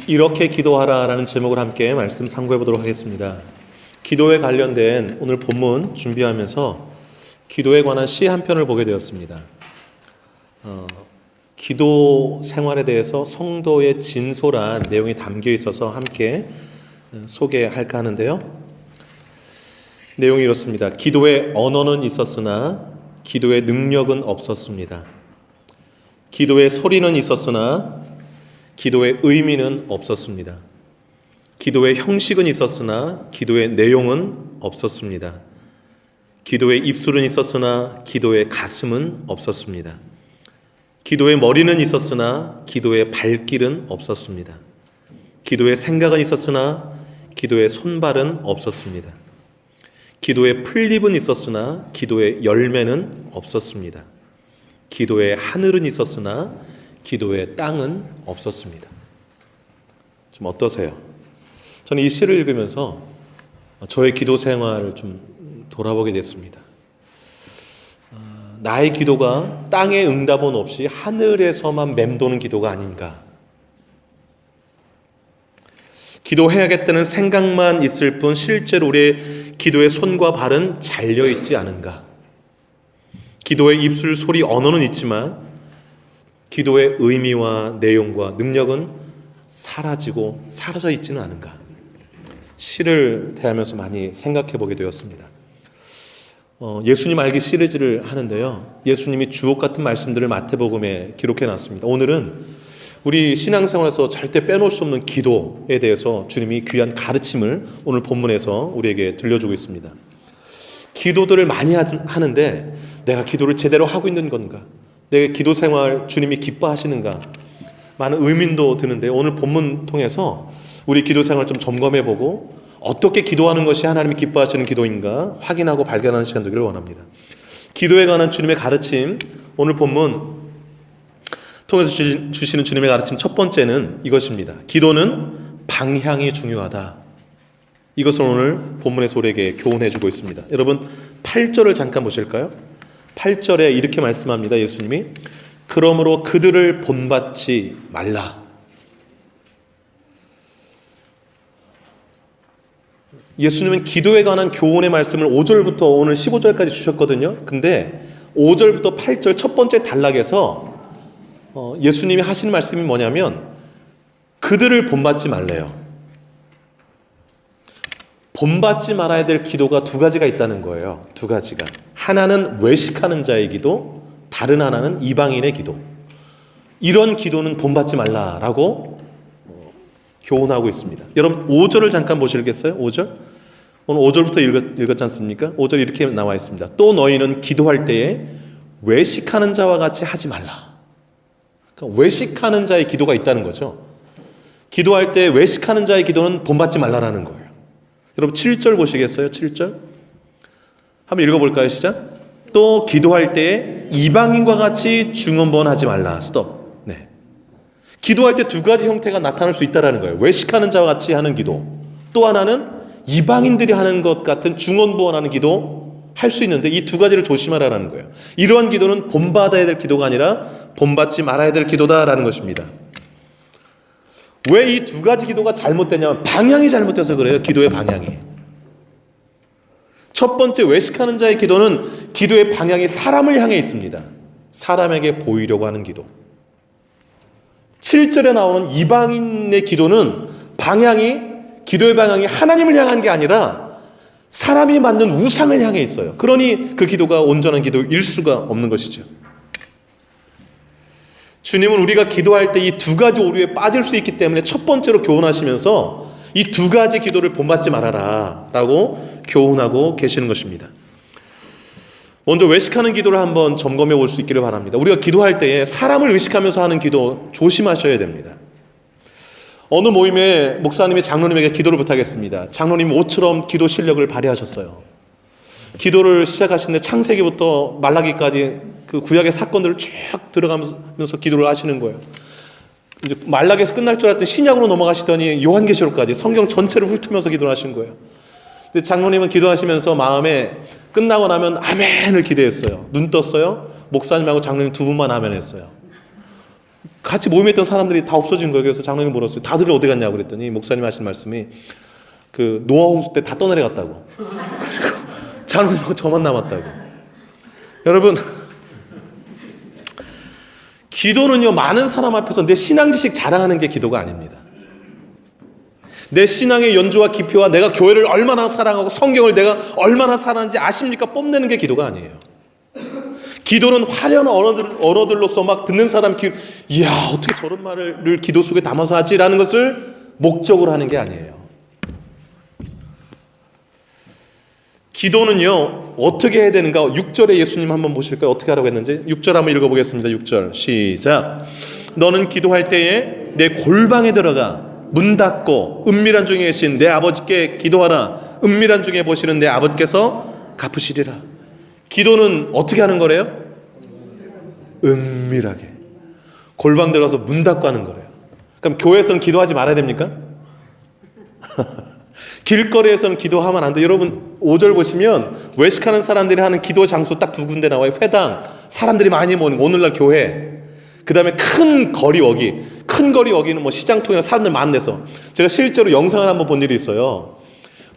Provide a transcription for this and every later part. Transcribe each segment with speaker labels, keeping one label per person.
Speaker 1: 이렇게 기도하라라는 제목을 함께 말씀 상고해 보도록 하겠습니다. 기도에 관련된 오늘 본문 준비하면서 기도에 관한 시 한 편을 보게 되었습니다. 기도 생활에 대해서 성도의 진솔한 내용이 담겨 있어서 함께 소개할까 하는데요. 내용이 이렇습니다. 기도의 언어는 있었으나 기도의 능력은 없었습니다. 기도의 소리는 있었으나 기도의 의미는 없었습니다. 기도의 형식은 있었으나 기도의 내용은 없었습니다. 기도의 입술은 있었으나 기도의 가슴은 없었습니다. 기도의 머리는 있었으나 기도의 발길은 없었습니다. 기도의 생각은 있었으나 기도의 손발은 없었습니다. 기도의 풀잎은 있었으나 기도의 열매는 없었습니다. 기도의 하늘은 있었으나 기도의 땅은 없었습니다. 좀 어떠세요? 저는 이 시를 읽으면서 저의 기도 생활을 좀 돌아보게 됐습니다. 나의 기도가 땅의 응답은 없이 하늘에서만 맴도는 기도가 아닌가. 기도해야겠다는 생각만 있을 뿐 실제로 우리의 기도의 손과 발은 잘려있지 않은가. 기도의 입술, 소리, 언어는 있지만 기도의 의미와 내용과 능력은 사라져 있지는 않은가. 시를 대하면서 많이 생각해 보게 되었습니다. 예수님 알기 시리즈를 하는데요. 예수님이 주옥 같은 말씀들을 마태복음에 기록해 놨습니다. 오늘은 우리 신앙생활에서 절대 빼놓을 수 없는 기도에 대해서 주님이 귀한 가르침을 오늘 본문에서 우리에게 들려주고 있습니다. 기도들을 많이 하는데 내가 기도를 제대로 하고 있는 건가? 내 기도 생활 주님이 기뻐하시는가? 많은 의문도 드는데 오늘 본문 통해서 우리 기도 생활 좀 점검해보고 어떻게 기도하는 것이 하나님이 기뻐하시는 기도인가 확인하고 발견하는 시간 되기를 원합니다. 기도에 관한 주님의 가르침, 오늘 본문 통해서 주시는 주님의 가르침 첫 번째는 이것입니다. 기도는 방향이 중요하다. 이것을 오늘 본문에서 우리에게 교훈해주고 있습니다. 여러분 8절을 잠깐 보실까요? 8절에 이렇게 말씀합니다. 예수님이 그러므로 그들을 본받지 말라. 예수님은 기도에 관한 교훈의 말씀을 5절부터 오늘 15절까지 주셨거든요. 근데 5절부터 8절 첫 번째 단락에서 예수님이 하시는 말씀이 뭐냐면 그들을 본받지 말래요. 본받지 말아야 될 기도가 두 가지가 있다는 거예요. 두 가지가. 하나는 외식하는 자의 기도, 다른 하나는 이방인의 기도. 이런 기도는 본받지 말라라고 교훈하고 있습니다. 여러분 5절을 잠깐 보시겠어요? 5절? 오늘 5절부터 읽었지 않습니까? 5절 이렇게 나와 있습니다. 또 너희는 기도할 때에 외식하는 자와 같이 하지 말라. 그러니까 외식하는 자의 기도가 있다는 거죠. 기도할 때 외식하는 자의 기도는 본받지 말라라는 거예요. 여러분 7절 보시겠어요? 7절 한번 읽어볼까요? 시작. 또 기도할 때에 이방인과 같이 중언번하지 말라. 스톱. 네. 기도할 때 두 가지 형태가 나타날 수 있다는 거예요. 외식하는 자와 같이 하는 기도, 또 하나는 이방인들이 하는 것 같은 중언부언하는 기도 할 수 있는데 이 두 가지를 조심하라는 거예요. 이러한 기도는 본받아야 될 기도가 아니라 본받지 말아야 될 기도다라는 것입니다. 왜 이 두 가지 기도가 잘못되냐면 방향이 잘못돼서 그래요. 기도의 방향이. 첫 번째 외식하는 자의 기도는 기도의 방향이 사람을 향해 있습니다. 사람에게 보이려고 하는 기도. 7절에 나오는 이방인의 기도는 기도의 방향이 하나님을 향한 게 아니라 사람이 만든 우상을 향해 있어요. 그러니 그 기도가 온전한 기도일 수가 없는 것이죠. 주님은 우리가 기도할 때 이 두 가지 오류에 빠질 수 있기 때문에 첫 번째로 교훈하시면서 이 두 가지 기도를 본받지 말아라 라고 교훈하고 계시는 것입니다. 먼저 외식하는 기도를 한번 점검해 볼 수 있기를 바랍니다. 우리가 기도할 때에 사람을 의식하면서 하는 기도 조심하셔야 됩니다. 어느 모임에 목사님이 장로님에게 기도를 부탁했습니다. 장로님이 옷처럼 기도 실력을 발휘하셨어요. 기도를 시작하시는데 창세기부터 말라기까지 그 구약의 사건들을 쭉 들어가면서 기도를 하시는 거예요. 이제 말라기에서 끝날 줄 알았더니 신약으로 넘어가시더니 요한계시록까지 성경 전체를 훑으면서 기도를 하신 거예요. 근데 장로님은 기도하시면서 마음에 끝나고 나면 아멘을 기대했어요. 눈 떴어요. 목사님하고 장로님 두 분만 아멘 했어요. 같이 모임에 있던 사람들이 다 없어진 거예요. 그래서 장로님 물었어요. 다들 어디 갔냐고 그랬더니 목사님 하신 말씀이 그 노아 홍수 때 다 떠내려갔다고. 그리고 장로님하고 저만 남았다고. 여러분, 기도는요, 많은 사람 앞에서 내 신앙 지식 자랑하는 게 기도가 아닙니다. 내 신앙의 연주와 기표와 내가 교회를 얼마나 사랑하고 성경을 내가 얼마나 사랑하는지 아십니까? 뽐내는 게 기도가 아니에요. 기도는 화려한 언어들로서 막 듣는 사람 이야, 어떻게 저런 말을 기도 속에 담아서 하지라는 것을 목적으로 하는 게 아니에요. 기도는요, 어떻게 해야 되는가? 6절에 예수님 한번 보실까요? 어떻게 하라고 했는지 6절 한번 읽어보겠습니다. 6절 시작. 너는 기도할 때에 내 골방에 들어가 문 닫고 은밀한 중에 계신 내 아버지께 기도하라. 은밀한 중에 보시는 내 아버지께서 갚으시리라. 기도는 어떻게 하는 거래요? 은밀하게. 골방 들어가서 문 닫고 하는 거래요. 그럼 교회에서는 기도하지 말아야 됩니까? 길거리에서는 기도하면 안 돼. 여러분 5절 보시면 외식하는 사람들이 하는 기도 장소 딱 두 군데 나와요. 회당, 사람들이 많이 모이는 오늘날 교회. 그 다음에 큰 거리 어기. 큰 거리 어기는 뭐 시장통이나 사람들 많은 데서. 제가 실제로 영상을 한번 본 일이 있어요.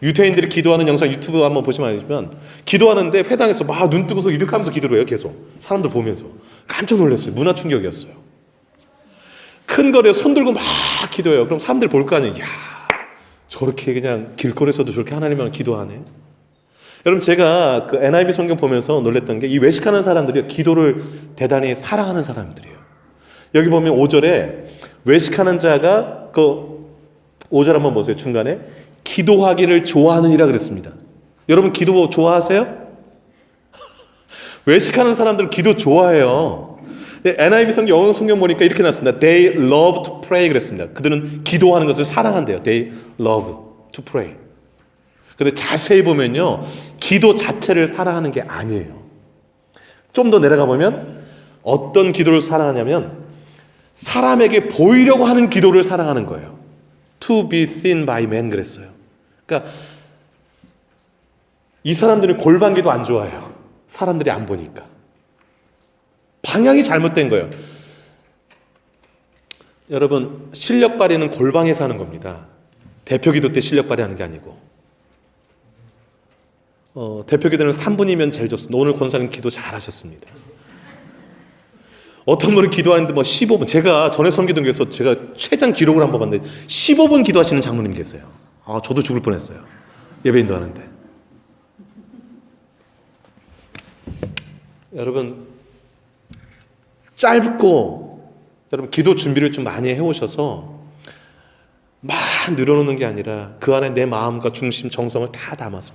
Speaker 1: 유태인들이 기도하는 영상 유튜브 한번 보시면 알지만 기도하는데 회당에서 막 눈 뜨고서 이렇게 하면서 기도를 해요. 계속 사람들 보면서. 깜짝 놀랐어요. 문화 충격이었어요. 큰 거리에 손 들고 막 기도해요. 그럼 사람들 볼 거 아니에요. 이야, 저렇게 그냥 길거리에서도 저렇게 하나님을 기도하네. 여러분, 제가 그 NIV 성경 보면서 놀랬던 게 이 외식하는 사람들이 기도를 대단히 사랑하는 사람들이에요. 여기 보면 5절에 외식하는 자가 그 5절 한번 보세요. 중간에 기도하기를 좋아하느니라 그랬습니다. 여러분 기도 좋아하세요? 외식하는 사람들은 기도 좋아해요. NIV 성경, 영어 성경 보니까 이렇게 나왔습니다. They love to pray 그랬습니다. 그들은 기도하는 것을 사랑한대요. They love to pray. 근데 자세히 보면요, 기도 자체를 사랑하는 게 아니에요. 좀 더 내려가 보면 어떤 기도를 사랑하냐면 사람에게 보이려고 하는 기도를 사랑하는 거예요. To be seen by men 그랬어요. 그러니까 이 사람들은 골방기도 안 좋아해요. 사람들이 안 보니까. 방향이 잘못된 거예요. 여러분, 실력 발휘는 골방에서 하는 겁니다. 대표기도 때 실력 발휘하는 게 아니고. 대표기도는 3분이면 제일 좋습니다. 오늘 권사님 기도 잘하셨습니다. 어떤 분은 기도하는데 뭐 15분. 제가 전에 선교동에서 제가 최장 기록을 한번 봤는데 15분 기도하시는 장로님 계세요. 아, 저도 죽을 뻔했어요. 예배 인도하는데. 여러분, 짧고 여러분 기도 준비를 좀 많이 해오셔서 막 늘어놓는 게 아니라 그 안에 내 마음과 중심, 정성을 다 담아서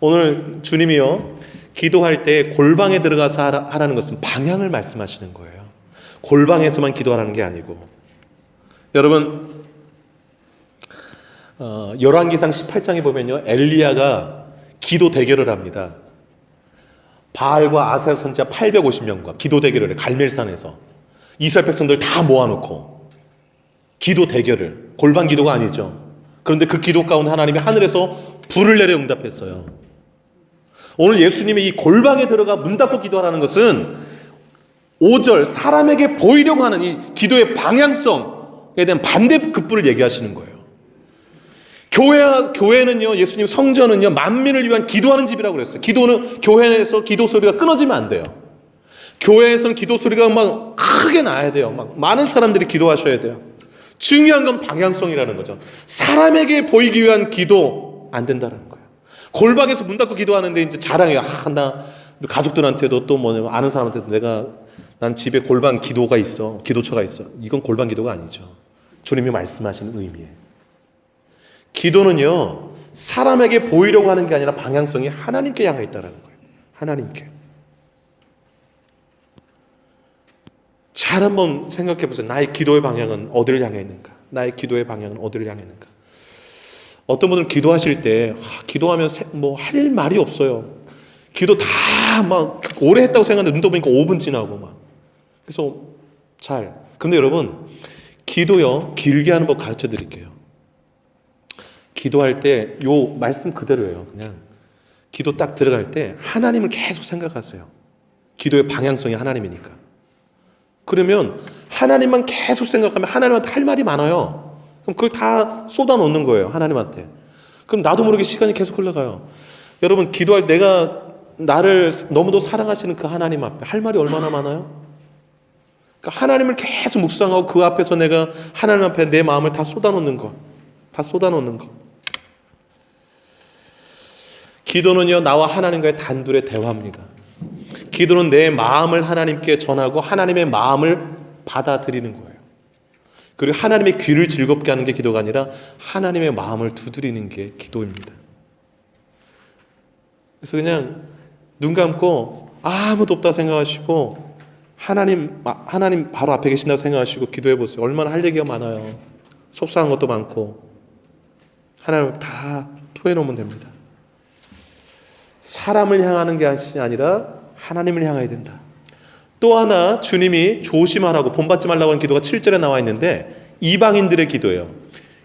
Speaker 1: 오늘 주님이요, 기도할 때 골방에 들어가서 하라는 것은 방향을 말씀하시는 거예요. 골방에서만 기도하라는 게 아니고. 여러분, 열왕기상 18장에 보면요, 엘리야가 기도 대결을 합니다. 바알과 아셀 선지자 850명과 기도 대결을 해. 갈멜산에서 이스라엘 백성들 다 모아놓고 기도 대결을. 골방 기도가 아니죠. 그런데 그 기도 가운데 하나님이 하늘에서 불을 내려 응답했어요. 오늘 예수님이 이 골방에 들어가 문 닫고 기도하라는 것은 5절 사람에게 보이려고 하는 이 기도의 방향성에 대한 반대급부를 얘기하시는 거예요. 교회는요, 예수님 성전은요, 만민을 위한 기도하는 집이라고 그랬어요. 기도는 교회에서 기도 소리가 끊어지면 안 돼요. 교회에서는 기도 소리가 막 크게 나야 돼요. 막 많은 사람들이 기도하셔야 돼요. 중요한 건 방향성이라는 거죠. 사람에게 보이기 위한 기도 안 된다는 거예요. 골방에서 문 닫고 기도하는데 이제 자랑해요. 나 가족들한테도 또 뭐냐면 아는 사람한테도 난 집에 골방 기도가 있어. 기도처가 있어. 이건 골방 기도가 아니죠. 주님이 말씀하시는 의미예요. 기도는요, 사람에게 보이려고 하는 게 아니라 방향성이 하나님께 향해 있다는 거예요. 하나님께. 잘 한번 생각해 보세요. 나의 기도의 방향은 어디를 향해 있는가? 나의 기도의 방향은 어디를 향해 있는가? 어떤 분들은 기도하실 때 기도하면 뭐 할 말이 없어요. 기도 다 막 오래 했다고 생각하는데 눈 떠보니까 5분 지나고 막. 그래서 근데 여러분, 기도요, 길게 하는 법 가르쳐 드릴게요. 기도할 때 요 말씀 그대로예요. 그냥 기도 딱 들어갈 때 하나님을 계속 생각하세요. 기도의 방향성이 하나님이니까. 그러면 하나님만 계속 생각하면 하나님한테 할 말이 많아요. 그럼 그걸 다 쏟아놓는 거예요, 하나님한테. 그럼 나도 모르게 시간이 계속 흘러가요. 여러분, 기도할 내가 나를 너무도 사랑하시는 그 하나님 앞에 할 말이 얼마나 많아요? 그러니까 하나님을 계속 묵상하고 그 앞에서 내가 하나님 앞에 내 마음을 다 쏟아놓는 거. 다 쏟아놓는 거. 기도는요, 나와 하나님과의 단둘의 대화입니다. 기도는 내 마음을 하나님께 전하고 하나님의 마음을 받아들이는 거예요. 그리고 하나님의 귀를 즐겁게 하는 게 기도가 아니라 하나님의 마음을 두드리는 게 기도입니다. 그래서 그냥 눈 감고 아무도 없다 생각하시고 하나님 바로 앞에 계신다고 생각하시고 기도해 보세요. 얼마나 할 얘기가 많아요. 속상한 것도 많고 하나님 다 토해놓으면 됩니다. 사람을 향하는 게 아니라 하나님을 향해야 된다. 또 하나 주님이 조심하라고 본받지 말라고 하는 기도가 7절에 나와 있는데 이방인들의 기도예요.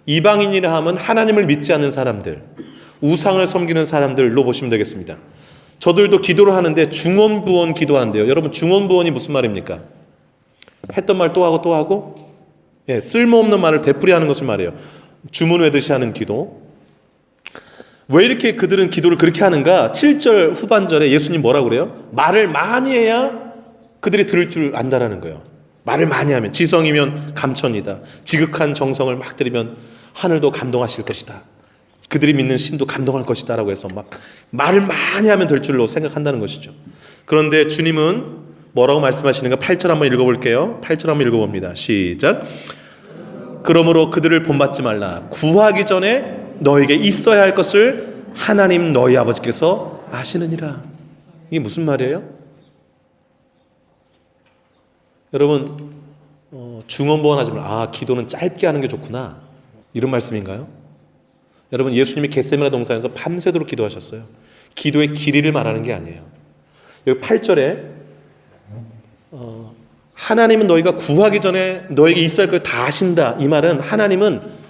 Speaker 1: 이방인이라 하면 하나님을 믿지 않는 사람들, 우상을 섬기는 사람들로 보시면 되겠습니다. 저들도 기도를 하는데 중언부언 기도한대요. 여러분, 중언부언이 무슨 말입니까? 했던 말 또 하고 또 하고, 예, 쓸모없는 말을 되풀이하는 것을 말해요. 주문 외듯이 하는 기도. 왜 이렇게 그들은 기도를 그렇게 하는가? 7절 후반절에 예수님 뭐라고 그래요? 말을 많이 해야 그들이 들을 줄 안다라는 거예요. 말을 많이 하면, 지성이면 감천이다. 지극한 정성을 막 들이면 하늘도 감동하실 것이다. 그들이 믿는 신도 감동할 것이다 라고 해서 막 말을 많이 하면 될 줄로 생각한다는 것이죠. 그런데 주님은 뭐라고 말씀하시는가? 8절 한번 읽어볼게요. 8절 한번 읽어봅니다. 시작. 그러므로 그들을 본받지 말라. 구하기 전에 너에게 있어야 할 것을 하나님 너희 아버지께서 아시느니라. 이게 무슨 말이에요? 여러분, 중언부언하지 말라. 기도는 짧게 하는 게 좋구나, 이런 말씀인가요? 여러분, 예수님이 겟세마네 동산에서 밤새도록 기도하셨어요. 기도의 길이를 말하는 게 아니에요. 여기 8절에 하나님은 너희가 구하기 전에 너에게 있어야 할 걸 다 아신다. 이 말은 하나님은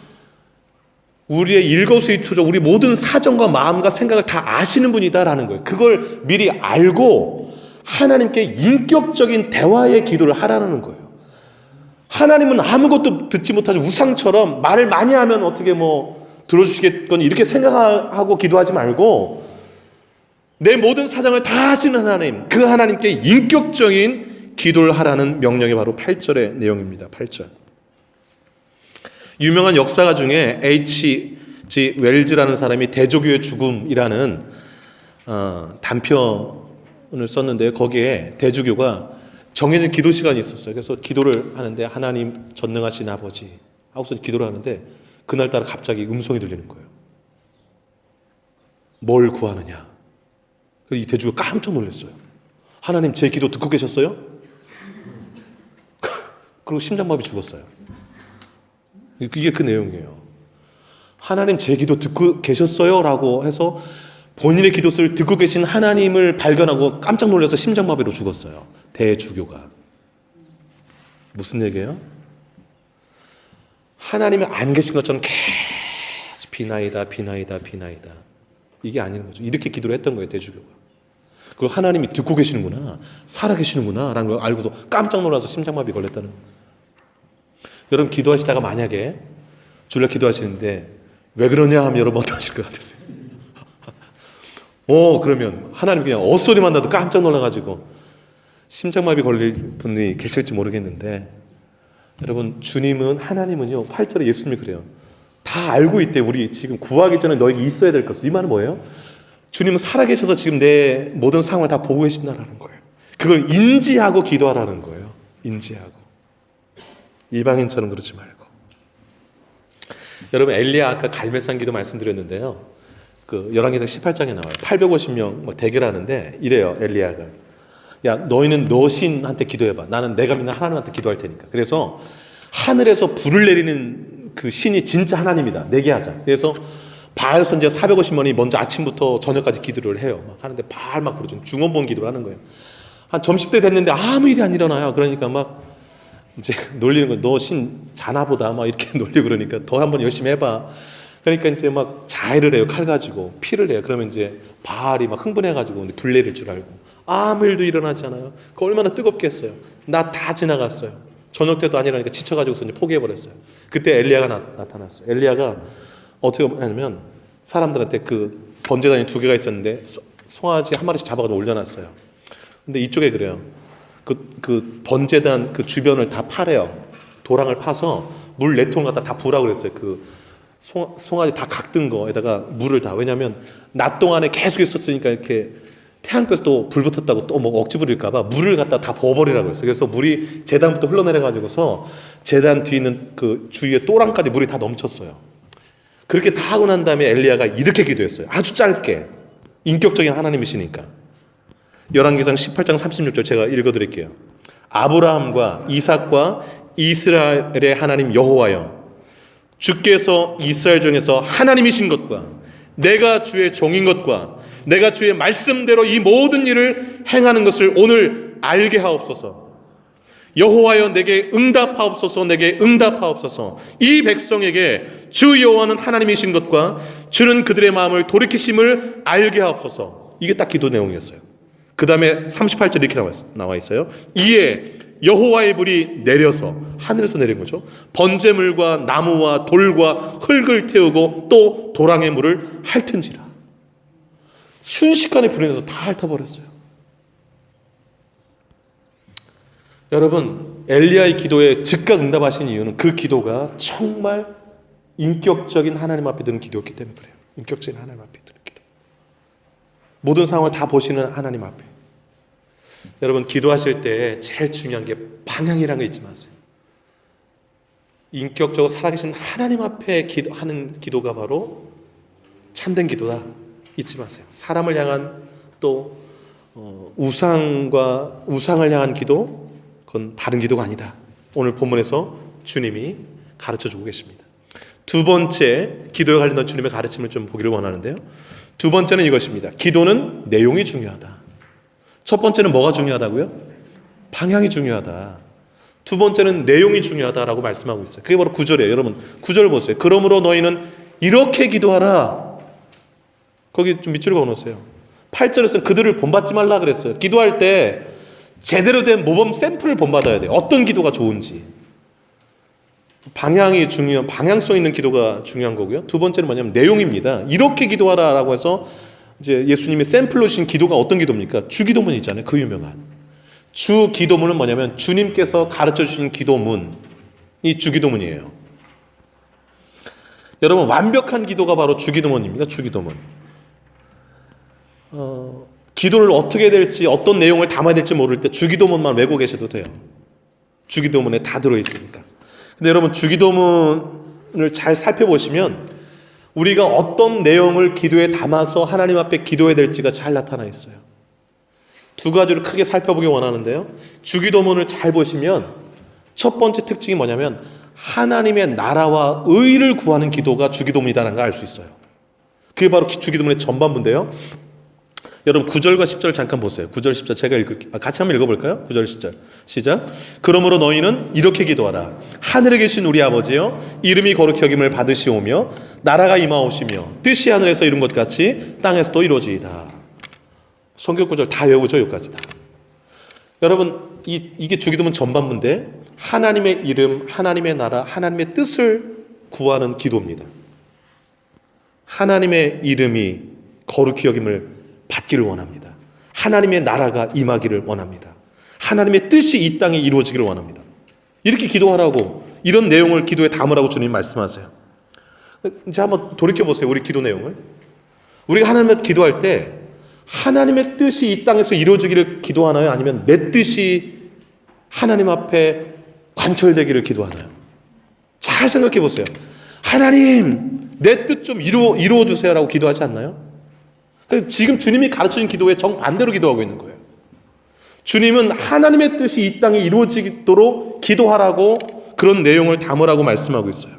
Speaker 1: 우리의 일거수일투족, 우리 모든 사정과 마음과 생각을 다 아시는 분이다라는 거예요. 그걸 미리 알고 하나님께 인격적인 대화의 기도를 하라는 거예요. 하나님은 아무것도 듣지 못하지 우상처럼 말을 많이 하면 어떻게 들어주시겠거니 이렇게 생각하고 기도하지 말고 내 모든 사정을 다 아시는 하나님, 그 하나님께 인격적인 기도를 하라는 명령이 바로 8절의 내용입니다. 8절. 유명한 역사가 중에 H.G. 웰즈라는 사람이 대조교의 죽음이라는 단편을 썼는데 거기에 대조교가 정해진 기도 시간이 있었어요. 그래서 기도를 하는데 하나님 전능하신 아버지 하고서 기도를 하는데 그날따라 갑자기 음성이 들리는 거예요. 뭘 구하느냐? 이 대주가 깜짝 놀랐어요. 하나님 제 기도 듣고 계셨어요? 그리고 심장마비 죽었어요. 이게 그 내용이에요. 하나님 제 기도 듣고 계셨어요? 라고 해서 본인의 기도를 듣고 계신 하나님을 발견하고 깜짝 놀라서 심장마비로 죽었어요. 대주교가. 무슨 얘기예요? 하나님이 안 계신 것처럼 계속 비나이다. 이게 아닌 거죠. 이렇게 기도를 했던 거예요, 대주교가. 그리고 하나님이 듣고 계시는구나, 살아계시는구나 라는 걸 알고서 깜짝 놀라서 심장마비 걸렸다는 거예요. 여러분, 기도하시다가 만약에 주일날 기도하시는데 왜 그러냐 하면 여러분 어떠실 것 같으세요? 그러면 하나님 그냥 엇소리만 나도 깜짝 놀라가지고 심장마비 걸릴 분이 계실지 모르겠는데, 여러분, 주님은, 하나님은요, 8절에 예수님이 그래요. 다 알고 있대. 우리 지금 구하기 전에 너에게 있어야 될 것을. 이 말은 뭐예요? 주님은 살아계셔서 지금 내 모든 상황을 다 보고 계신다라는 거예요. 그걸 인지하고 기도하라는 거예요. 인지하고. 이방인처럼 그러지 말고. 여러분, 엘리야 아까 갈멜산 기도 말씀드렸는데요. 그 열왕기상 18장에 나와요. 850명 대결하는데 이래요, 엘리야가. 야, 너희는 너 신한테 기도해봐. 나는 내가 믿는 하나님한테 기도할 테니까. 그래서 하늘에서 불을 내리는 그 신이 진짜 하나님이다. 내게 하자. 그래서 바알 선지자 450명이 먼저 아침부터 저녁까지 기도를 해요. 막 하는데 바알 막 그러죠. 중언부언 기도를 하는 거예요. 한 점심때 됐는데 아무 일이 안 일어나요. 그러니까 막 이제 놀리는 거예요. 너 신 자나보다 막 이렇게 놀리고 그러니까 더 한번 열심히 해봐. 그러니까 이제 막 자해를 해요. 칼 가지고 피를 내요. 그러면 이제 바알이 막 흥분해가지고 불 내릴 줄 알고 아무 일도 일어나지 않아요. 그 얼마나 뜨겁겠어요. 나 다 지나갔어요. 저녁 때도 아니라니까 지쳐가지고서 이제 포기해버렸어요. 그때 엘리야가 나타났어요. 엘리야가 어떻게 하냐면 사람들한테 그 번제단이 2개가 있었는데 송아지 한 마리씩 잡아가지고 올려놨어요. 근데 이쪽에 그래요. 그 번제단 그 주변을 다 파래요. 도랑을 파서 물 4통 갖다 다 부으라고 그랬어요. 그 송아지 다 각든 거에다가 물을 다. 왜냐하면 낮 동안에 계속 있었으니까 이렇게 태양볕에 또 불 붙었다고 또 뭐 억지 부릴까봐 물을 갖다 다 부어버리라고 했어요. 그래서 물이 제단부터 흘러내려가지고서 제단 뒤에 있는 그 주위에 또랑까지 물이 다 넘쳤어요. 그렇게 다 하고 난 다음에 엘리야가 이렇게 기도했어요. 아주 짧게. 인격적인 하나님이시니까. 열왕기상 18장 36절 제가 읽어드릴게요. 아브라함과 이삭과 이스라엘의 하나님 여호와여, 주께서 이스라엘 중에서 하나님이신 것과 내가 주의 종인 것과 내가 주의 말씀대로 이 모든 일을 행하는 것을 오늘 알게 하옵소서. 여호와여, 내게 응답하옵소서. 내게 응답하옵소서. 이 백성에게 주 여호와는 하나님이신 것과 주는 그들의 마음을 돌이키심을 알게 하옵소서. 이게 딱 기도 내용이었어요. 그 다음에 38절 이렇게 나와 있어요. 이에 여호와의 불이 내려서, 하늘에서 내린 거죠, 번제물과 나무와 돌과 흙을 태우고 또 도랑의 물을 핥은지라. 순식간에 불이 내서 다 핥아버렸어요. 여러분, 엘리야의 기도에 즉각 응답하신 이유는 그 기도가 정말 인격적인 하나님 앞에 드는 기도였기 때문에 그래요. 인격적인 하나님 앞에 드는 기도. 모든 상황을 다 보시는 하나님 앞에. 여러분, 기도하실 때 제일 중요한 게 방향이라는 거 잊지 마세요. 인격적으로 살아계신 하나님 앞에 하는 기도가 바로 참된 기도다. 잊지 마세요. 사람을 향한 또 우상을 향한 기도, 그건 바른 기도가 아니다. 오늘 본문에서 주님이 가르쳐주고 계십니다. 두 번째, 기도에 관련된 주님의 가르침을 좀 보기를 원하는데요. 두 번째는 이것입니다. 기도는 내용이 중요하다. 첫 번째는 뭐가 중요하다고요? 방향이 중요하다. 두 번째는 내용이 중요하다라고 말씀하고 있어요. 그게 바로 9절이에요. 여러분, 9절 보세요. 그러므로 너희는 이렇게 기도하라. 거기 좀 밑줄을 그어놓으세요. 8절에서는 그들을 본받지 말라 그랬어요. 기도할 때 제대로 된 모범 샘플을 본받아야 돼요. 어떤 기도가 좋은지. 방향성 있는 기도가 중요한 거고요. 두 번째는 뭐냐면 내용입니다. 이렇게 기도하라라고 해서 이제 예수님이 샘플로 주신 기도가 어떤 기도입니까? 주기도문 있잖아요. 그 유명한. 주기도문은 뭐냐면 주님께서 가르쳐 주신 기도문이 주기도문이에요. 여러분, 완벽한 기도가 바로 주기도문입니다. 주기도문. 기도를 어떻게 해야 될지, 어떤 내용을 담아야 될지 모를 때 주기도문만 외고 계셔도 돼요. 주기도문에 다 들어있으니까. 근데 여러분, 주기도문을 잘 살펴보시면 우리가 어떤 내용을 기도에 담아서 하나님 앞에 기도해야 될지가 잘 나타나 있어요. 두 가지를 크게 살펴보기 원하는데요. 주기도문을 잘 보시면 첫 번째 특징이 뭐냐면 하나님의 나라와 의를 구하는 기도가 주기도문이라는 걸 알 수 있어요. 그게 바로 주기도문의 전반부인데요. 여러분, 9절과 10절 잠깐 보세요. 9절 10절 제가 같이 한번 읽어볼까요? 9절 10절 시작. 그러므로 너희는 이렇게 기도하라. 하늘에 계신 우리 아버지여, 이름이 거룩히 여김을 받으시오며 나라가 임하오시며 뜻이 하늘에서 이룬 것 같이 땅에서도 이루어지이다. 성경 구절 다 외우죠. 여기까지 다. 여러분, 이게 주기도문 전반부인데 하나님의 이름, 하나님의 나라, 하나님의 뜻을 구하는 기도입니다. 하나님의 이름이 거룩히 여김을 받기를 원합니다. 하나님의 나라가 임하기를 원합니다. 하나님의 뜻이 이 땅에 이루어지기를 원합니다. 이렇게 기도하라고, 이런 내용을 기도에 담으라고 주님 말씀하세요. 이제 한번 돌이켜보세요. 우리 기도 내용을. 우리가 하나님께 기도할 때 하나님의 뜻이 이 땅에서 이루어지기를 기도하나요? 아니면 내 뜻이 하나님 앞에 관철되기를 기도하나요? 잘 생각해 보세요. 하나님, 내 뜻 좀 이루어 주세요라고 기도하지 않나요? 지금 주님이 가르쳐준 기도에 정반대로 기도하고 있는 거예요. 주님은 하나님의 뜻이 이 땅에 이루어지도록 기도하라고, 그런 내용을 담으라고 말씀하고 있어요.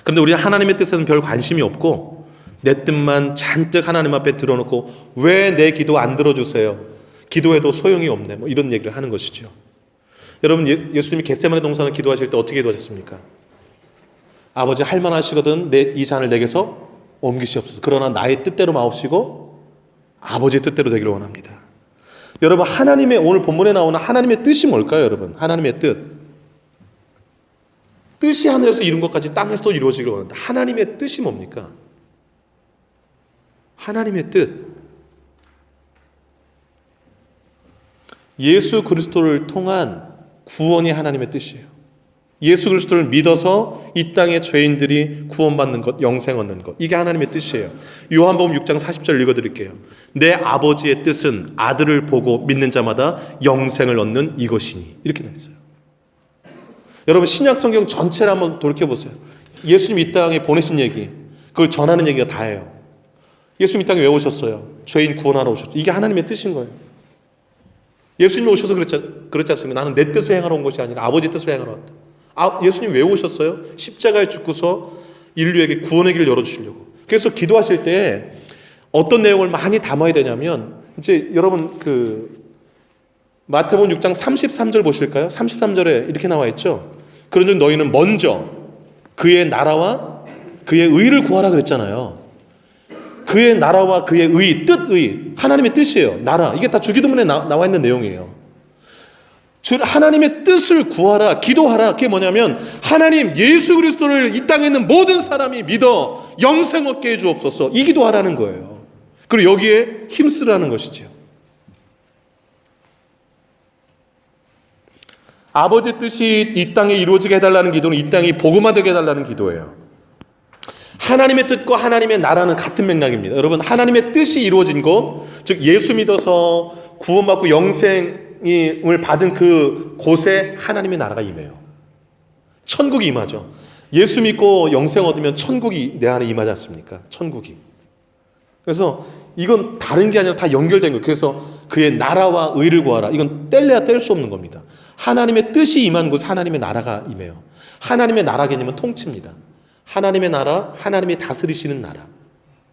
Speaker 1: 그런데 우리는 하나님의 뜻에는 별 관심이 없고 내 뜻만 잔뜩 하나님 앞에 들어놓고 왜 내 기도 안 들어주세요? 기도해도 소용이 없네. 뭐 이런 얘기를 하는 것이죠. 여러분, 예수님이 겟세마네 동산을 기도하실 때 어떻게 기도하셨습니까? 아버지, 할만하시거든 이 잔을 내게서 옮기시옵소서. 그러나 나의 뜻대로 마옵시고 아버지의 뜻대로 되기를 원합니다. 여러분, 하나님의, 오늘 본문에 나오는 하나님의 뜻이 뭘까요, 여러분? 하나님의 뜻. 뜻이 하늘에서 이룬 것까지 땅에서도 이루어지기를 원한다. 하나님의 뜻이 뭡니까? 하나님의 뜻. 예수 그리스도를 통한 구원이 하나님의 뜻이에요. 예수 그리스도를 믿어서 이 땅의 죄인들이 구원받는 것, 영생 얻는 것. 이게 하나님의 뜻이에요. 요한복음 6장 40절 읽어드릴게요. 내 아버지의 뜻은 아들을 보고 믿는 자마다 영생을 얻는 이것이니. 이렇게 되어 있어요. 여러분, 신약 성경 전체를 한번 돌이켜보세요. 예수님 이 땅에 보내신 얘기, 그걸 전하는 얘기가 다예요. 예수님 이 땅에 왜 오셨어요? 죄인 구원하러 오셨죠. 이게 하나님의 뜻인 거예요. 예수님이 오셔서 그렇지 않습니까? 나는 내 뜻을 행하러 온 것이 아니라 아버지 뜻을 행하러 왔다. 예수님 왜 오셨어요? 십자가에 죽고서 인류에게 구원의 길을 열어주시려고. 그래서 기도하실 때 어떤 내용을 많이 담아야 되냐면, 이제 여러분 마태복음 6장 33절 보실까요? 33절에 이렇게 나와 있죠. 그런즉 너희는 먼저 그의 나라와 그의 의를 구하라 그랬잖아요. 그의 나라와 그의 의, 뜻의, 하나님의 뜻이에요. 나라. 이게 다 주기도문에 나와 있는 내용이에요. 하나님의 뜻을 구하라, 기도하라. 그게 뭐냐면 하나님 예수 그리스도를 이 땅에 있는 모든 사람이 믿어 영생 얻게 해 주옵소서. 이 기도하라는 거예요. 그리고 여기에 힘쓰라는 것이죠. 아버지의 뜻이 이 땅에 이루어지게 해달라는 기도는 이 땅이 복음화되게 해달라는 기도예요. 하나님의 뜻과 하나님의 나라는 같은 맥락입니다. 여러분, 하나님의 뜻이 이루어진 곳, 즉 예수 믿어서 구원받고 영생을 받은 그 곳에 하나님의 나라가 임해요. 천국이 임하죠. 예수 믿고 영생 얻으면 천국이 내 안에 임하지 않습니까? 천국이. 그래서 이건 다른 게 아니라 다 연결된 거예요. 그래서 그의 나라와 의를 구하라. 이건 뗄래야 뗄 수 없는 겁니다. 하나님의 뜻이 임한 곳에 하나님의 나라가 임해요. 하나님의 나라 개념은 통치입니다. 하나님의 나라, 하나님이 다스리시는 나라.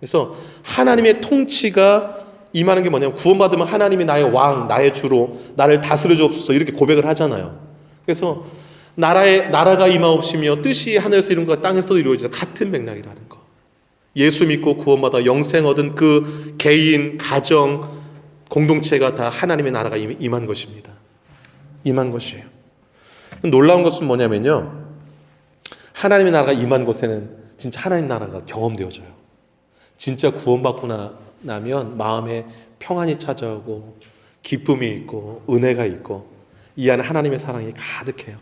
Speaker 1: 그래서 하나님의 통치가 임하는 게 뭐냐면 구원받으면 하나님이 나의 왕, 나의 주로 나를 다스려 주옵소서 이렇게 고백을 하잖아요. 그래서 나라가 임하옵시며 뜻이 하늘에서 이룬 것 땅에서도 이루어지다. 같은 맥락이라는 거. 예수 믿고 구원받아 영생 얻은 그 개인, 가정, 공동체가 다 하나님의 나라가 임한 것입니다. 임한 것이에요. 놀라운 것은 뭐냐면요. 하나님의 나라가 임한 곳에는 진짜 하나님 나라가 경험되어져요. 진짜 구원받고 나면 마음에 평안이 찾아오고 기쁨이 있고 은혜가 있고 이 안에 하나님의 사랑이 가득해요.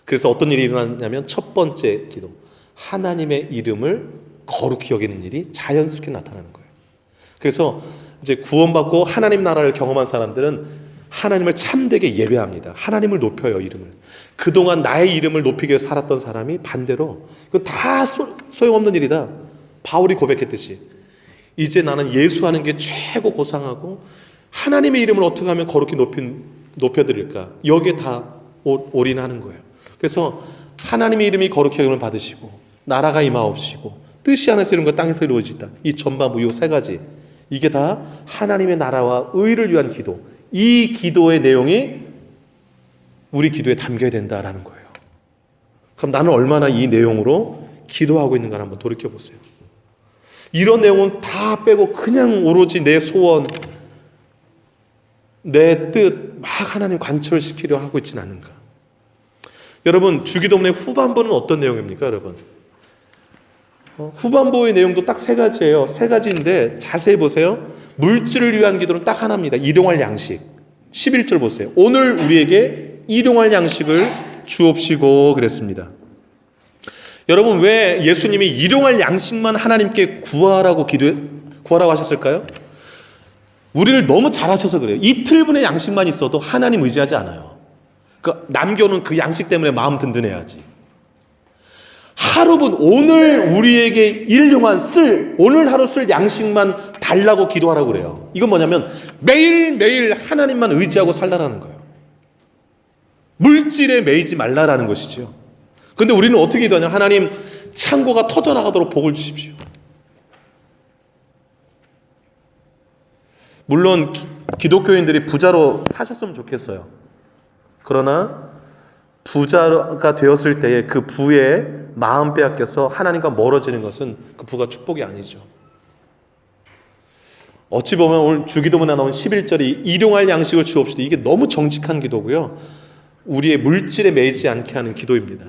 Speaker 1: 그래서 어떤 일이 일어나냐면 첫 번째 기도, 하나님의 이름을 거룩히 여기는 일이 자연스럽게 나타나는 거예요. 그래서 이제 구원받고 하나님 나라를 경험한 사람들은 하나님을 참되게 예배합니다. 하나님을 높여요, 이름을. 그동안 나의 이름을 높이기 위해 살았던 사람이 반대로 그건 다 소용없는 일이다. 바울이 고백했듯이 이제 나는 예수하는 게 최고 고상하고 하나님의 이름을 어떻게 하면 거룩히 높여드릴까? 여기에 다 올인하는 거예요. 그래서 하나님의 이름이 거룩히 여김을 받으시고 나라가 임하옵시고 뜻이 하늘에서 이룬 것 땅에서 이루어지다. 이 전반부 이 세 가지, 이게 다 하나님의 나라와 의를 위한 기도. 이 기도의 내용이 우리 기도에 담겨야 된다라는 거예요. 그럼 나는 얼마나 이 내용으로 기도하고 있는가 한번 돌이켜보세요. 이런 내용은 다 빼고 그냥 오로지 내 소원, 내 뜻 막 하나님 관철시키려 하고 있지는 않는가. 여러분, 주기도문의 후반부는 어떤 내용입니까, 여러분? 후반부의 내용도 딱 세 가지예요. 세 가지인데 자세히 보세요. 물질을 위한 기도는 딱 하나입니다. 일용할 양식. 11절 보세요. 오늘 우리에게 일용할 양식을 주옵시고 그랬습니다. 여러분, 왜 예수님이 일용할 양식만 하나님께 구하라고 하셨을까요? 우리를 너무 잘하셔서 그래요. 이틀분의 양식만 있어도 하나님 의지하지 않아요. 남겨놓은 그 양식 때문에 마음 든든해야지. 하루분 오늘 우리에게 일용한 오늘 하루 쓸 양식만 달라고 기도하라고 그래요. 이건 뭐냐면 매일매일 하나님만 의지하고 살라라는 거예요. 물질에 매이지 말라라는 것이죠. 그런데 우리는 어떻게 기도하냐? 하나님 창고가 터져나가도록 복을 주십시오. 물론 기독교인들이 부자로 사셨으면 좋겠어요. 그러나 부자가 되었을 때에 그 부의 마음 빼앗겨서 하나님과 멀어지는 것은 그 부가 축복이 아니죠. 어찌 보면 오늘 주기도문에 나온 11절이 일용할 양식을 주옵시다. 이게 너무 정직한 기도고요. 우리의 물질에 매이지 않게 하는 기도입니다.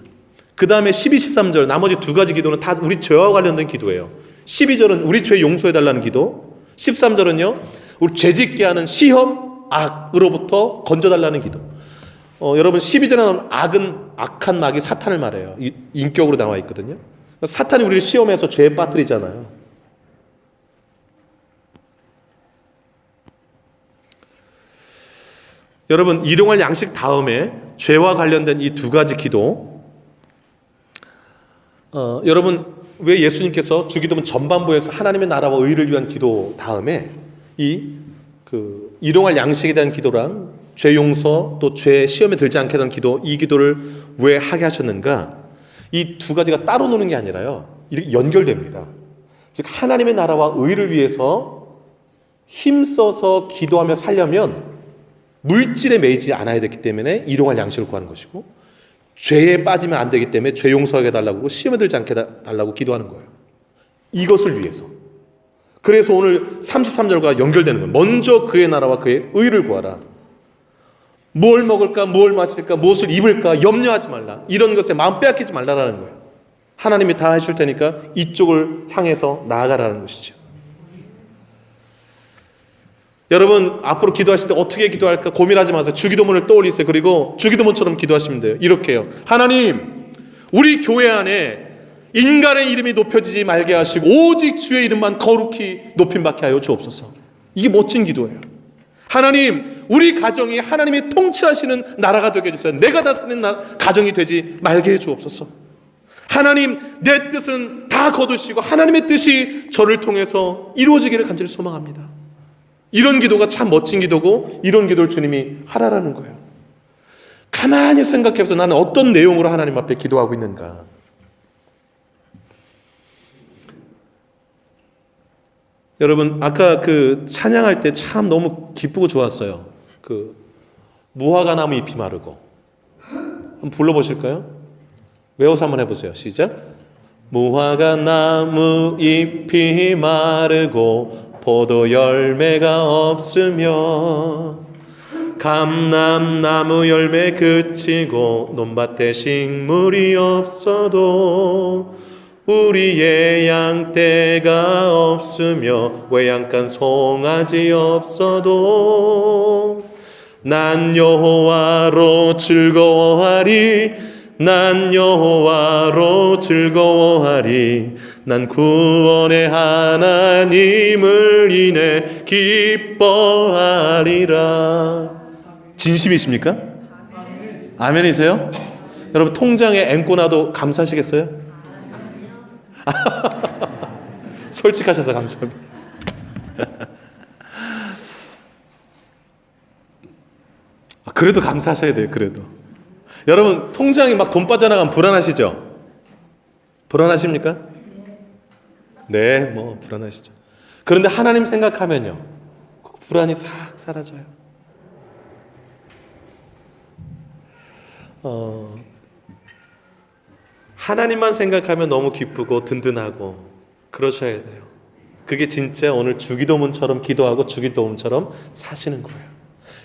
Speaker 1: 그 다음에 12, 13절 나머지 두 가지 기도는 다 우리 죄와 관련된 기도예요. 12절은 우리 죄 용서해달라는 기도, 13절은요 우리 죄짓게 하는 시험, 악으로부터 건져달라는 기도. 여러분 12절에 나온 악은 악한 마귀 사탄을 말해요. 인격으로 나와 있거든요. 사탄이 우리를 시험해서 죄에 빠뜨리잖아요. 여러분 일용할 양식 다음에 죄와 관련된 이 두 가지 기도, 여러분 왜 예수님께서 주기도문 전반부에서 하나님의 나라와 의를 위한 기도 다음에 일용할 양식에 대한 기도랑 죄 용서 또 죄 시험에 들지 않게 하는 기도, 이 기도를 왜 하게 하셨는가? 이 두 가지가 따로 노는 게 아니라요 이렇게 연결됩니다. 즉 하나님의 나라와 의를 위해서 힘써서 기도하며 살려면 물질에 매이지 않아야 되기 때문에 일용할 양식을 구하는 것이고, 죄에 빠지면 안 되기 때문에 죄 용서하게 달라고 시험에 들지 않게 달라고 기도하는 거예요. 이것을 위해서. 그래서 오늘 33절과 연결되는 거예요. 먼저 그의 나라와 그의 의를 구하라. 뭘 먹을까, 뭘 마실까, 무엇을 입을까 염려하지 말라. 이런 것에 마음 빼앗기지 말라라는 거예요. 하나님이 다 해줄 테니까 이쪽을 향해서 나아가라는 것이죠. 여러분 앞으로 기도하실 때 어떻게 기도할까 고민하지 마세요. 주기도문을 떠올리세요. 그리고 주기도문처럼 기도하시면 돼요. 이렇게요. 하나님, 우리 교회 안에 인간의 이름이 높여지지 말게 하시고 오직 주의 이름만 거룩히 높임받게 하여 주옵소서. 이게 멋진 기도예요. 하나님, 우리 가정이 하나님이 통치하시는 나라가 되게 해주세요. 내가 다스리는 가정이 되지 말게 해 주옵소서. 하나님, 내 뜻은 다 거두시고 하나님의 뜻이 저를 통해서 이루어지기를 간절히 소망합니다. 이런 기도가 참 멋진 기도고 이런 기도를 주님이 하라라는 거예요. 가만히 생각해보세요. 나는 어떤 내용으로 하나님 앞에 기도하고 있는가. 여러분 아까 찬양할 때 참 너무 기쁘고 좋았어요. 무화과 나무 잎이 마르고. 한번 불러보실까요? 외워서 한번 해보세요. 시작. 무화과 나무 잎이 마르고 포도 열매가 없으며 감람나무 열매 그치고 논밭에 식물이 없어도 우리의 양떼가 없으며 외양간 송아지 없어도 난 여호와로 즐거워하리. 난 여호와로 즐거워하리. 난 구원의 하나님을 인해 기뻐하리라. 진심이십니까? 아멘이세요? 여러분 통장에 앵꼬나도 감사하시겠어요? 솔직하셔서 감사합니다. 그래도 감사하셔야 돼요. 그래도 여러분 통장이 막 돈 빠져나가면 불안하시죠? 불안하십니까? 네, 뭐 불안하시죠. 그런데 하나님 생각하면요 그 불안이 싹 사라져요. 하나님만 생각하면 너무 기쁘고 든든하고 그러셔야 돼요. 그게 진짜 오늘 주기도문처럼 기도하고 주기도문처럼 사시는 거예요.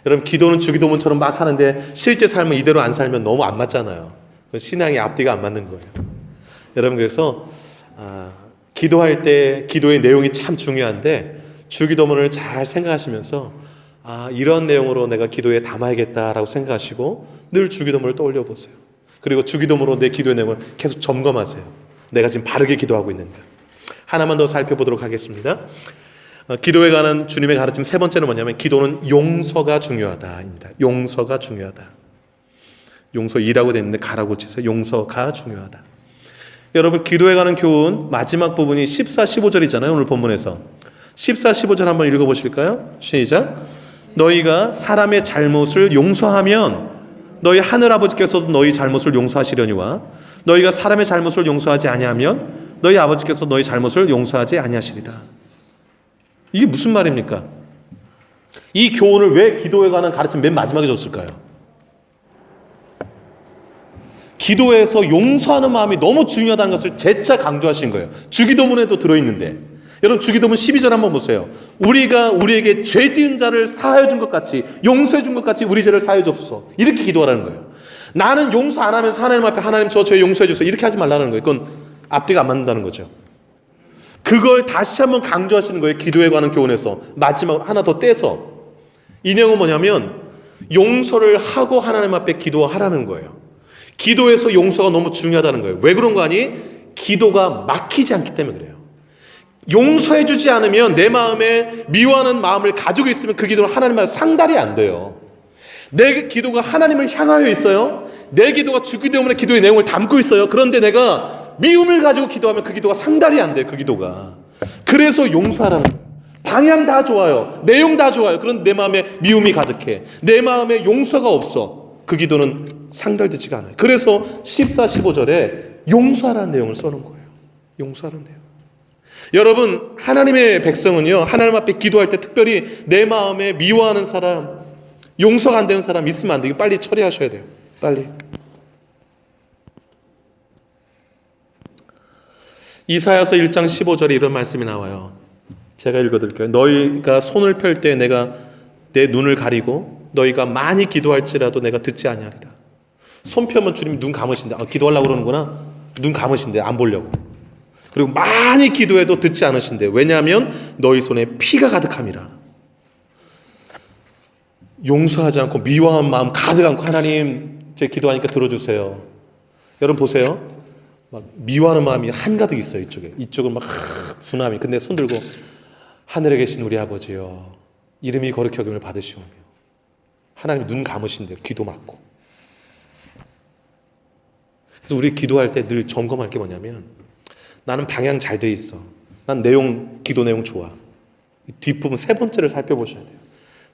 Speaker 1: 여러분 기도는 주기도문처럼 막 하는데 실제 삶은 이대로 안 살면 너무 안 맞잖아요. 신앙의 앞뒤가 안 맞는 거예요. 여러분 그래서 기도할 때 기도의 내용이 참 중요한데 주기도문을 잘 생각하시면서 이런 내용으로 내가 기도에 담아야겠다라고 생각하시고 늘 주기도문을 떠올려 보세요. 그리고 주기도문으로 내 기도의 내용을 계속 점검하세요. 내가 지금 바르게 기도하고 있는가. 하나만 더 살펴보도록 하겠습니다. 기도에 관한 주님의 가르침 세 번째는 뭐냐면 기도는 용서가 중요하다입니다. 용서가 중요하다. 용서 2라고 되어 있는데 가라고 치세요. 용서가 중요하다. 여러분 기도에 관한 교훈 마지막 부분이 14, 15절이잖아요. 오늘 본문에서 14, 15절 한번 읽어보실까요? 시작. 너희가 사람의 잘못을 용서하면 너희 하늘아버지께서도 너희 잘못을 용서하시려니와 너희가 사람의 잘못을 용서하지 아니하면 너희 아버지께서 너희 잘못을 용서하지 아니하시리라. 이게 무슨 말입니까? 이 교훈을 왜 기도에 관한 가르침 맨 마지막에 줬을까요? 기도에서 용서하는 마음이 너무 중요하다는 것을 재차 강조하신 거예요. 주기도문에도 들어있는데 여러분 주기도문 12절 한번 보세요. 우리가 우리에게 죄 지은 자를 사하여 준 것 같이, 용서해 준 것 같이 우리 죄를 사하여 줬소. 이렇게 기도하라는 거예요. 나는 용서 안 하면서 하나님 앞에 하나님 저 죄 용서해 주세요. 이렇게 하지 말라는 거예요. 그건 앞뒤가 안 맞는다는 거죠. 그걸 다시 한번 강조하시는 거예요. 기도에 관한 교훈에서. 마지막 하나 더 떼서. 이 내용은 뭐냐면 용서를 하고 하나님 앞에 기도하라는 거예요. 기도에서 용서가 너무 중요하다는 거예요. 왜 그런 거 아니? 기도가 막히지 않기 때문에 그래요. 용서해 주지 않으면 내 마음에 미워하는 마음을 가지고 있으면 그 기도는 하나님 앞에 상달이 안 돼요. 내 기도가 하나님을 향하여 있어요. 내 기도가 주기도문의 기도의 내용을 담고 있어요. 그런데 내가 미움을 가지고 기도하면 그 기도가 상달이 안 돼요. 그 기도가. 그래서 용서하라는 거예요. 방향 다 좋아요. 내용 다 좋아요. 그런데 내 마음에 미움이 가득해. 내 마음에 용서가 없어. 그 기도는 상달되지가 않아요. 그래서 14, 15절에 용서하라는 내용을 써놓은 거예요. 용서하라는 내용. 여러분, 하나님의 백성은요, 하나님 앞에 기도할 때 특별히 내 마음에 미워하는 사람, 용서가 안 되는 사람 있으면 안 돼요. 빨리 처리하셔야 돼요. 빨리. 이사야서 1장 15절에 이런 말씀이 나와요. 제가 읽어드릴게요. 너희가 손을 펼 때 내가 내 눈을 가리고 너희가 많이 기도할지라도 내가 듣지 아니하리라. 손 펴면 주님이 눈 감으신데, 기도하려고 그러는구나. 눈 감으신데 안 보려고. 그리고 많이 기도해도 듣지 않으신대. 왜냐하면 너희 손에 피가 가득함이라. 용서하지 않고 미워한 마음 가득 안고 하나님 제 기도하니까 들어주세요. 여러분 보세요. 막 미워하는 마음이 한가득 있어요. 이쪽은 막 분함이. 근데 손 들고 하늘에 계신 우리 아버지요, 이름이 거룩히 여김을 받으시오며. 하나님 눈 감으신대요. 기도 막고. 그래서 우리 기도할 때 늘 점검할 게 뭐냐면, 나는 방향 잘 돼 있어. 난 기도 내용 좋아. 뒷부분 세 번째를 살펴보셔야 돼요.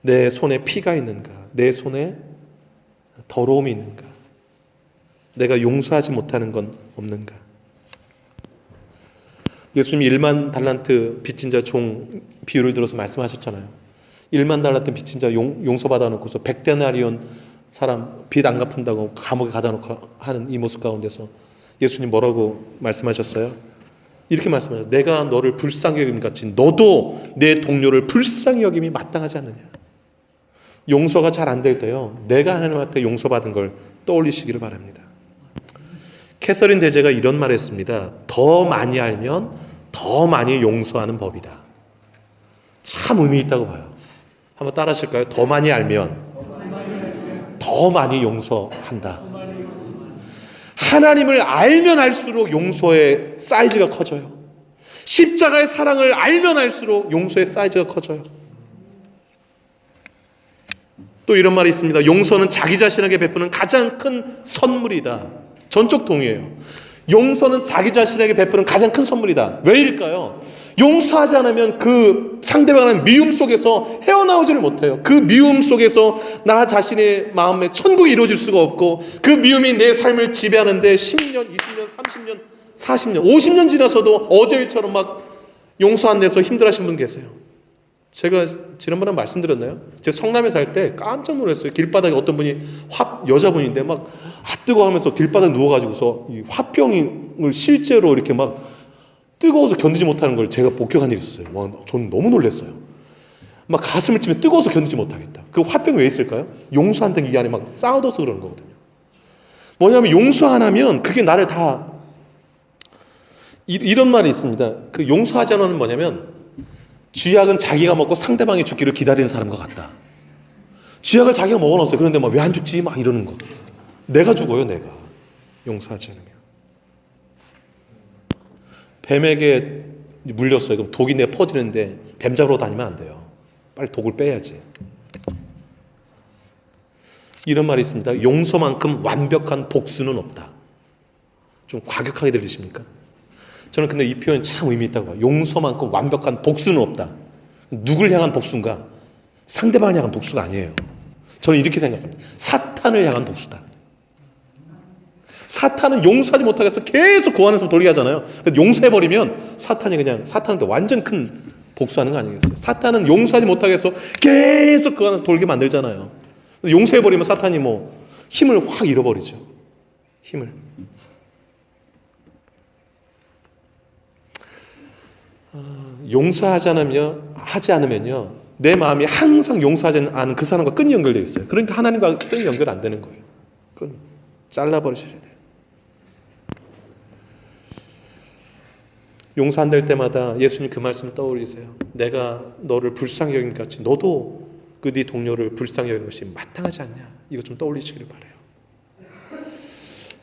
Speaker 1: 내 손에 피가 있는가? 내 손에 더러움이 있는가? 내가 용서하지 못하는 건 없는가? 예수님이 1만 달란트 빚진 자 종 비유를 들어서 말씀하셨잖아요. 1만 달란트 빚진 자 용서받아 놓고서 100데나리온 사람 빚 안 갚은다고 감옥에 가다 놓고 하는 이 모습 가운데서 예수님 뭐라고 말씀하셨어요? 이렇게 말씀하셨어요. 내가 너를 불쌍히 여김 같이 너도 내 동료를 불쌍히 여김이 마땅하지 않느냐. 용서가 잘 안 될 때요, 내가 하나님한테 용서받은 걸 떠올리시기를 바랍니다. 캐서린 대제가 이런 말을 했습니다. 더 많이 알면 더 많이 용서하는 법이다. 참 의미 있다고 봐요. 한번 따라 하실까요? 더 많이 알면 더 많이 용서한다. 하나님을 알면 알수록 용서의 사이즈가 커져요. 십자가의 사랑을 알면 알수록 용서의 사이즈가 커져요. 또 이런 말이 있습니다. 용서는 자기 자신에게 베푸는 가장 큰 선물이다. 전적 동의예요. 용서는 자기 자신에게 베푸는 가장 큰 선물이다. 왜일까요? 용서하지 않으면 그 상대방의 미움 속에서 헤어나오지를 못해요. 그 미움 속에서 나 자신의 마음에 천국이 이루어질 수가 없고, 그 미움이 내 삶을 지배하는데 10년, 20년, 30년, 40년, 50년 지나서도 어제 일처럼 막 용서 안 돼서 힘들어하시는 분 계세요. 제가 지난번에 말씀드렸나요? 제가 성남에 살 때 깜짝 놀랐어요. 길바닥에 어떤 분이 여자분인데 막 뜨거워 하면서 길바닥에 누워가지고서 이 화병을 실제로 이렇게 막 뜨거워서 견디지 못하는 걸 제가 목격한 일이 있었어요. 와, 저는 너무 놀랐어요. 막 가슴을 치면 뜨거워서 견디지 못하겠다. 그 화병이 왜 있을까요? 용서한다는 게 안에 막 쌓아둬서 그러는 거거든요. 뭐냐면 용서 안 하면 그게 나를 다 이런 말이 있습니다. 그 용서하지 않으면 뭐냐면 쥐약은 자기가 먹고 상대방이 죽기를 기다리는 사람과 같다. 쥐약을 자기가 먹어놨어요. 그런데 막 왜 안 죽지? 막 이러는 거. 내가 죽어요, 내가. 용서하지 않으면. 뱀에게 물렸어요. 그럼 독이 내 퍼지는데 뱀 잡으러 다니면 안 돼요. 빨리 독을 빼야지. 이런 말이 있습니다. 용서만큼 완벽한 복수는 없다. 좀 과격하게 들리십니까? 저는 근데 이 표현이 참 의미 있다고 봐요. 용서만큼 완벽한 복수는 없다. 누굴 향한 복수인가? 상대방을 향한 복수가 아니에요. 저는 이렇게 생각합니다. 사탄을 향한 복수다. 사탄은 용서하지 못하겠어 계속 그 안에서 돌게 하잖아요. 용서해버리면 사탄한테 완전 큰 복수하는 거 아니겠어요? 사탄은 용서하지 못하겠어 계속 그 안에서 돌게 만들잖아요. 용서해버리면 사탄이 힘을 확 잃어버리죠. 힘을. 용서하지 않으면요, 내 마음이 항상 용서하지 않은 그 사람과 끈이 연결되어 있어요. 그러니까 하나님과 끈이 연결 안 되는 거예요. 끈 잘라버리셔야 돼요. 용서 안 될 때마다 예수님 그 말씀을 떠올리세요. 내가 너를 불쌍히 여긴 것 같이 너도 그 네 동료를 불쌍히 여긴 것이 마땅하지 않냐. 이거 좀 떠올리시기를 바라요.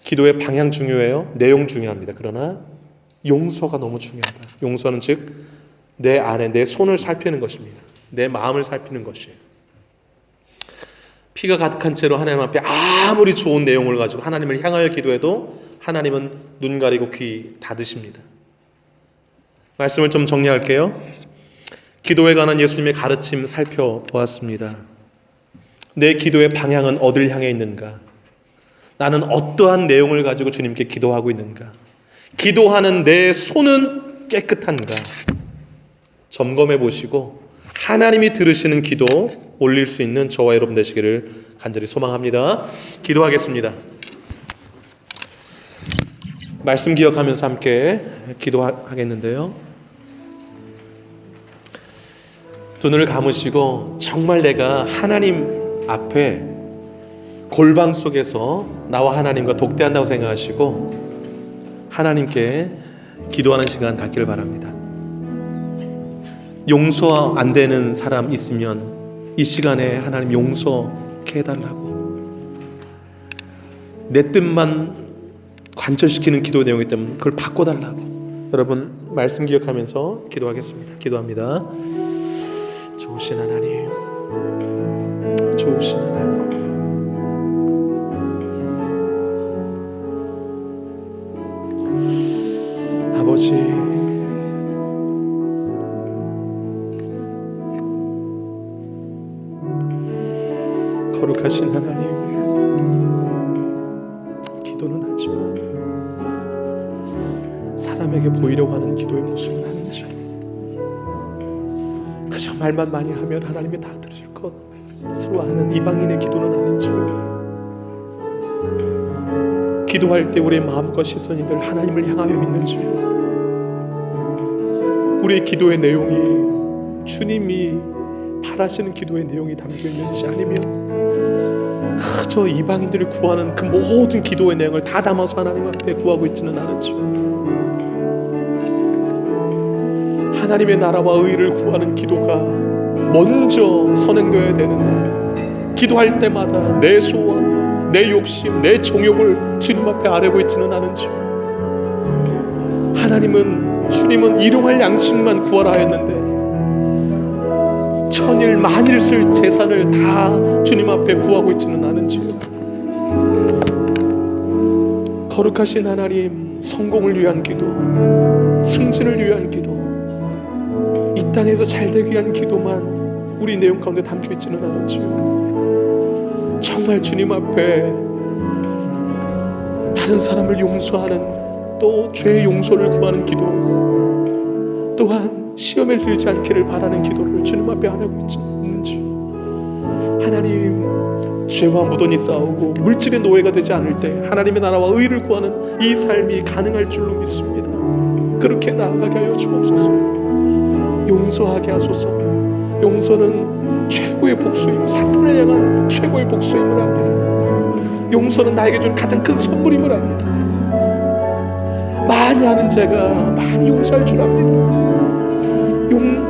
Speaker 1: 기도의 방향 중요해요. 내용 중요합니다. 그러나 용서가 너무 중요하다. 용서는 즉 내 안에 내 손을 살피는 것입니다. 내 마음을 살피는 것이에요. 피가 가득한 채로 하나님 앞에 아무리 좋은 내용을 가지고 하나님을 향하여 기도해도 하나님은 눈 가리고 귀 닫으십니다. 말씀을 좀 정리할게요. 기도에 관한 예수님의 가르침 살펴보았습니다. 내 기도의 방향은 어딜 향해 있는가? 나는 어떠한 내용을 가지고 주님께 기도하고 있는가? 기도하는 내 손은 깨끗한가? 점검해 보시고 하나님이 들으시는 기도 올릴 수 있는 저와 여러분 되시기를 간절히 소망합니다. 기도하겠습니다. 말씀 기억하면서 함께 기도하겠는데요. 두 눈을 감으시고 정말 내가 하나님 앞에 골방 속에서 나와 하나님과 독대한다고 생각하시고 하나님께 기도하는 시간 갖기를 바랍니다. 용서 안 되는 사람 있으면 이 시간에 하나님 용서케 해달라고, 내 뜻만 관철시키는 기도 내용이기 때문에 그걸 바꿔달라고. 여러분 말씀 기억하면서 기도하겠습니다. 기도합니다. 좋으신 하나님, 좋으신 하나님, 아버지, 거룩하신 하나님, 기도는 하지만 사람에게 보이려고 하는 기도의 모습은 아닌지, 그저 말만 많이 하면 하나님이 다 들으실 것으로 하는 이방인의 기도는 아닌지, 기도할 때 우리의 마음과 시선이 늘 하나님을 향하여 있는지, 우리의 기도의 내용이 주님이 바라시는 기도의 내용이 담겨 있는지, 아니면 그저 이방인들을 구하는 그 모든 기도의 내용을 다 담아서 하나님 앞에 구하고 있지는 않은지, 하나님의 나라와 의를 구하는 기도가 먼저 선행되어야 되는데 기도할 때마다 내 소원, 내 욕심, 내 정욕을 주님 앞에 아뢰고 있지는 않은지, 주님은 일용할 양식만 구하라 했는데 천일 만일 쓸 재산을 다 주님 앞에 구하고 있지는 않은지, 거룩하신 하나님, 성공을 위한 기도, 승진을 위한 기도, 이 땅에서 잘되기 위한 기도만 우리 내용 가운데 담겨 있지는 않은지요. 정말 주님 앞에 다른 사람을 용서하는, 또 죄의 용서를 구하는 기도, 또한 시험에 들지 않기를 바라는 기도를 주님 앞에 안 하고 있는지, 하나님, 죄와 무던히 싸우고 물질의 노예가 되지 않을 때 하나님의 나라와 의를 구하는 이 삶이 가능할 줄로 믿습니다. 그렇게 나아가게 하여 주옵소서. 용서하게 하소서. 용서는 최고의 복수임, 사탄을 향한 최고의 복수임을 압니다. 용서는 나에게 준 가장 큰 선물임을 압니다. 많이 아는 자가 많이 용서할 줄 압니다.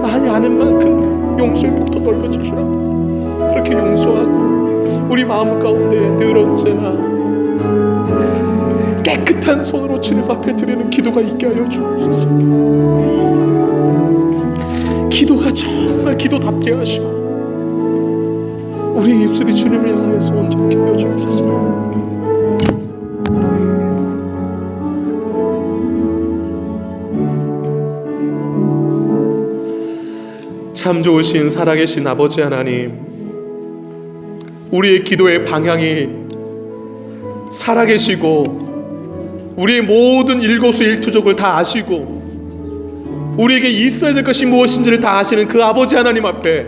Speaker 1: 많이 아는 만큼 용서의 폭도 넓어질 줄 압니다. 그렇게 용서하고 우리 마음 가운데 늘 언제나 깨끗한 손으로 주님 앞에 드리는 기도가 있게 하여 주옵소서. 기도가 정말 기도답게 하시고 우리의 입술이 주님을 향해서 온전케 하여 주옵소서. 참 좋으신 살아계신 아버지 하나님, 우리의 기도의 방향이 살아계시고 우리의 모든 일거수일투족을 다 아시고 우리에게 있어야 될 것이 무엇인지를 다 아시는 그 아버지 하나님 앞에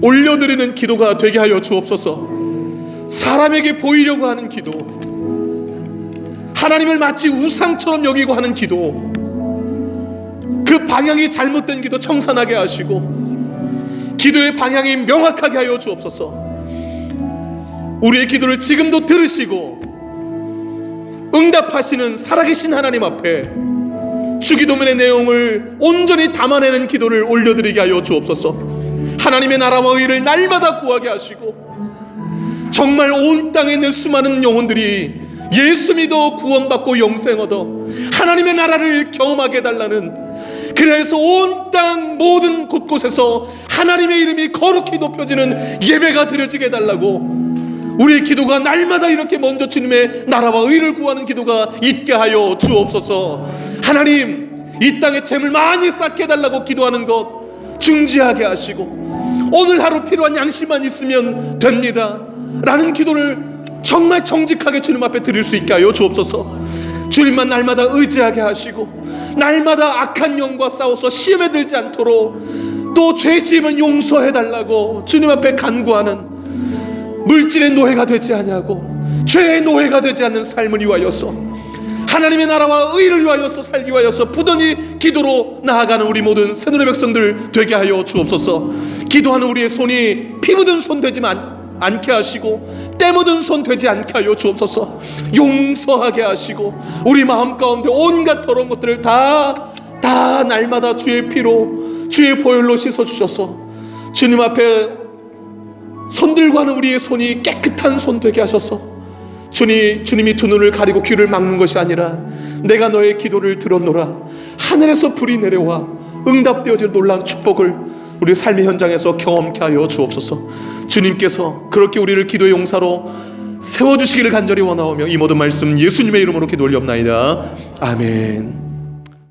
Speaker 1: 올려드리는 기도가 되게 하여 주옵소서. 사람에게 보이려고 하는 기도, 하나님을 마치 우상처럼 여기고 하는 기도, 그 방향이 잘못된 기도 청산하게 하시고 기도의 방향이 명확하게 하여 주옵소서. 우리의 기도를 지금도 들으시고 응답하시는 살아계신 하나님 앞에 주기도문의 내용을 온전히 담아내는 기도를 올려드리게 하여 주옵소서. 하나님의 나라와 의를 날마다 구하게 하시고 정말 온 땅에 있는 수많은 영혼들이 예수 믿어 구원받고 영생 얻어 하나님의 나라를 경험하게 해달라는, 그래서 온 땅 모든 곳곳에서 하나님의 이름이 거룩히 높여지는 예배가 드려지게 해달라고, 우리의 기도가 날마다 이렇게 먼저 주님의 나라와 의를 구하는 기도가 있게 하여 주옵소서. 하나님, 이 땅에 재물 많이 쌓게 해달라고 기도하는 것 중지하게 하시고 오늘 하루 필요한 양식만 있으면 됩니다 라는 기도를 정말 정직하게 주님 앞에 드릴 수 있게 하여 주옵소서. 주님만 날마다 의지하게 하시고 날마다 악한 영과 싸워서 시험에 들지 않도록, 또 죄 지으면 용서해달라고 주님 앞에 간구하는, 물질의 노예가 되지 아니하고 죄의 노예가 되지 않는 삶을 위하여서 하나님의 나라와 의를 위하여서 살기 위하여서 부단히 기도로 나아가는 우리 모든 새누리 백성들 되게 하여 주옵소서. 기도하는 우리의 손이 피 묻은 손 되지 않게 하시고 때 묻은 손 되지 않게 하여 주옵소서. 용서하게 하시고 우리 마음 가운데 온갖 더러운 것들을 다 날마다 주의 피로 주의 보혈로 씻어주셔서 주님 앞에 손들고 하는 우리의 손이 깨끗한 손 되게 하셔서 주님이 두 눈을 가리고 귀를 막는 것이 아니라 내가 너의 기도를 들었노라 하늘에서 불이 내려와 응답되어질 놀라운 축복을 우리 삶의 현장에서 경험케 하여 주옵소서. 주님께서 그렇게 우리를 기도의 용사로 세워주시기를 간절히 원하오며 이 모든 말씀 예수님의 이름으로 기도 올리옵나이다. 아멘.